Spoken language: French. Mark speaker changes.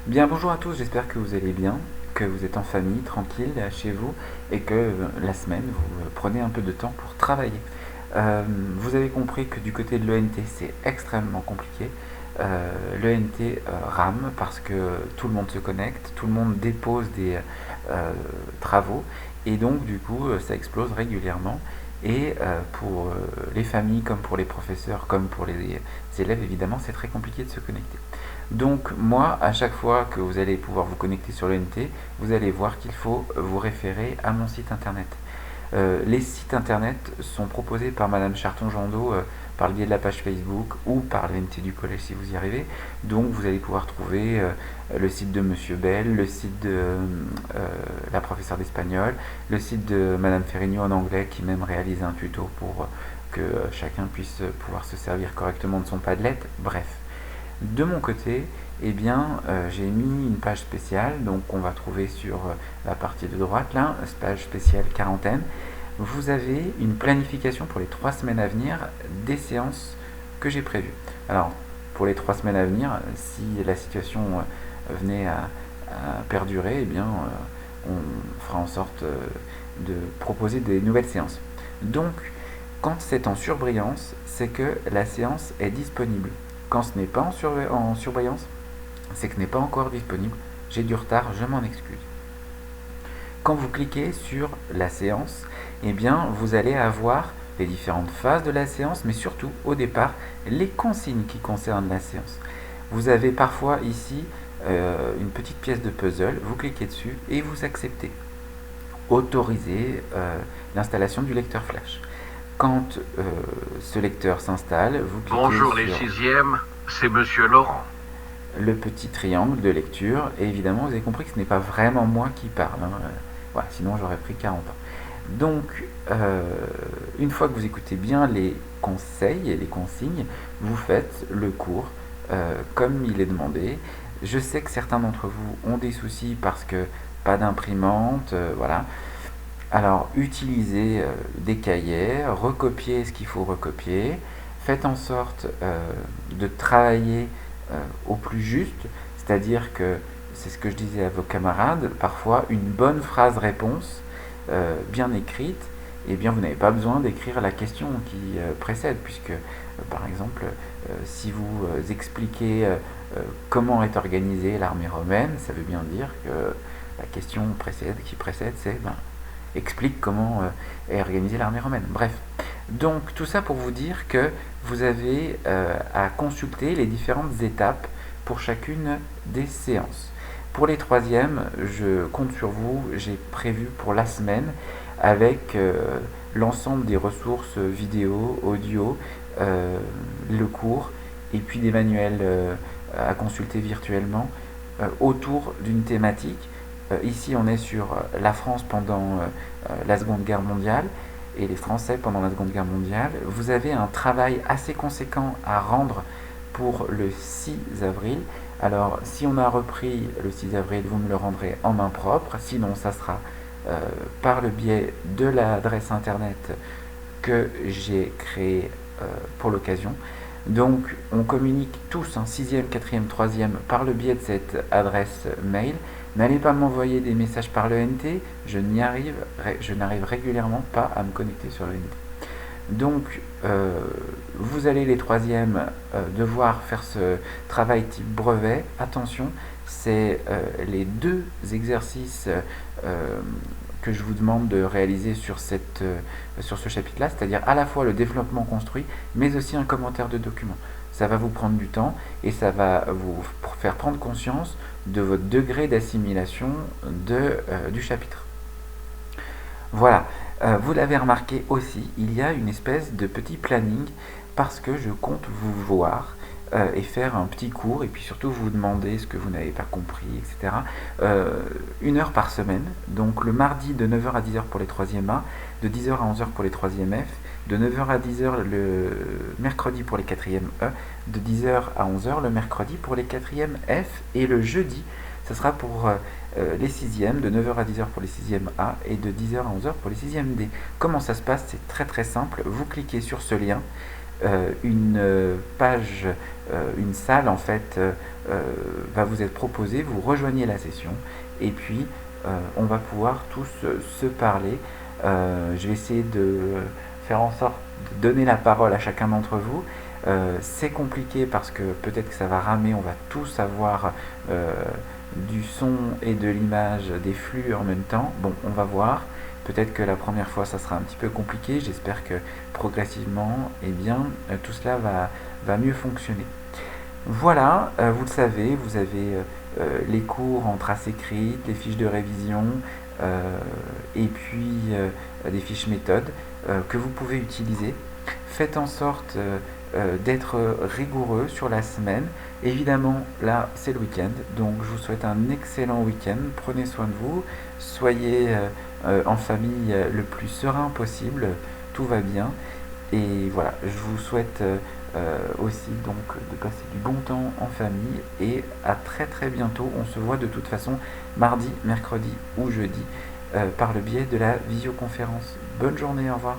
Speaker 1: Bien, bonjour à tous, j'espère que vous allez bien, que vous êtes en famille, tranquille, chez vous, et que la semaine, vous prenez un peu de temps pour travailler. Vous avez compris que du côté de l'ENT, c'est extrêmement compliqué. L'ENT rame parce que tout le monde se connecte, tout le monde dépose des travaux, et donc du coup, ça explose régulièrement. Et pour les familles, comme pour les professeurs, comme pour les élèves, évidemment, c'est très compliqué de se connecter. Donc moi, à chaque fois que vous allez pouvoir vous connecter sur l'ENT, vous allez voir qu'il faut vous référer à mon site internet. Les sites internet sont proposés par Madame Charton-Jandot par le biais de la page Facebook ou par l'ENT du collège si vous y arrivez. Donc vous allez pouvoir trouver le site de Monsieur Bell, le site de la professeure d'espagnol, le site de Madame Ferrigno en anglais qui même réalise un tuto pour que chacun puisse pouvoir se servir correctement de son Padlet. Bref. De mon côté, eh bien, j'ai mis une page spéciale, donc on va trouver sur la partie de droite, là, page spéciale quarantaine. Vous avez une planification pour les 3 semaines à venir des séances que j'ai prévues. Alors, pour les 3 semaines à venir, si la situation venait à perdurer, eh bien, on fera en sorte de proposer des nouvelles séances. Donc, quand c'est en surbrillance, c'est que la séance est disponible. Quand ce n'est pas en surbrillance, c'est que ce n'est pas encore disponible. J'ai du retard, je m'en excuse. Quand vous cliquez sur la séance, eh bien, vous allez avoir les différentes phases de la séance, mais surtout, au départ, les consignes qui concernent la séance. Vous avez parfois ici une petite pièce de puzzle, vous cliquez dessus et vous acceptez. Autoriser l'installation du lecteur flash. Quand ce lecteur s'installe, vous cliquez
Speaker 2: Bonjour les
Speaker 1: sur
Speaker 2: sixièmes, c'est Monsieur Laurent.
Speaker 1: le petit triangle de lecture et évidemment vous avez compris que ce n'est pas vraiment moi qui parle. Voilà, sinon j'aurais pris 40 ans. Donc, une fois que vous écoutez bien les conseils et les consignes, vous faites le cours comme il est demandé. Je sais que certains d'entre vous ont des soucis parce que pas d'imprimante, voilà. Alors, utilisez des cahiers, recopiez ce qu'il faut recopier, faites en sorte de travailler au plus juste, c'est-à-dire que, c'est ce que je disais à vos camarades, parfois une bonne phrase réponse bien écrite, eh bien vous n'avez pas besoin d'écrire la question qui précède, puisque par exemple, si vous expliquez comment est organisée l'armée romaine, ça veut bien dire que la question qui précède, c'est explique comment est organisée l'armée romaine. Bref, donc tout ça pour vous dire que vous avez à consulter les différentes étapes pour chacune des séances. Pour les troisièmes, je compte sur vous, j'ai prévu pour la semaine avec l'ensemble des ressources vidéo, audio, le cours et puis des manuels à consulter virtuellement autour d'une thématique. Ici, on est sur la France pendant la Seconde Guerre mondiale et les Français pendant la Seconde Guerre mondiale. Vous avez un travail assez conséquent à rendre pour le 6 avril. Alors, si on a repris le 6 avril, vous me le rendrez en main propre. Sinon, ça sera par le biais de l'adresse internet que j'ai créée pour l'occasion. Donc, on communique tous, 6e, 4e, 3e, par le biais de cette adresse mail. N'allez pas m'envoyer des messages par l'ENT, je n'arrive régulièrement pas à me connecter sur l'ENT. Donc, vous allez les troisièmes devoir faire ce travail type brevet. Attention, c'est les deux exercices que je vous demande de réaliser sur ce chapitre-là, c'est-à-dire à la fois le développement construit, mais aussi un commentaire de document. Ça va vous prendre du temps et ça va vous faire prendre conscience de votre degré d'assimilation du chapitre. Voilà, vous l'avez remarqué aussi, il y a une espèce de petit planning parce que je compte vous voir et faire un petit cours et puis surtout vous demander ce que vous n'avez pas compris, etc. 1 heure par semaine, donc le mardi de 9h à 10h pour les 3e A, de 10h à 11h pour les 3e F, de 9h à 10h le mercredi pour les 4e E, de 10h à 11h le mercredi pour les 4e F et le jeudi, ce sera pour les 6e, de 9h à 10h pour les 6e A et de 10h à 11h pour les 6e D. Comment ça se passe? C'est très très simple, vous cliquez sur ce lien, une page, une salle en fait va vous être proposée, vous rejoignez la session et puis on va pouvoir tous se parler. Je vais essayer de faire en sorte de donner la parole à chacun d'entre vous. C'est compliqué parce que peut-être que ça va ramer, on va tous avoir du son et de l'image, des flux en même temps. Bon, on va voir. Peut-être que la première fois ça sera un petit peu compliqué. J'espère que progressivement, eh bien, tout cela va mieux fonctionner. Voilà, vous le savez, vous avez les cours en traces écrites, les fiches de révision et puis des fiches méthodes que vous pouvez utiliser. Faites en sorte d'être rigoureux sur la semaine. Évidemment, là, c'est le week-end, donc je vous souhaite un excellent week-end. Prenez soin de vous, soyez en famille le plus serein possible, tout va bien. Et voilà, je vous souhaite aussi donc de passer du bon temps en famille et à très très bientôt. On se voit de toute façon mardi, mercredi ou jeudi par le biais de la visioconférence. Bonne journée, au revoir.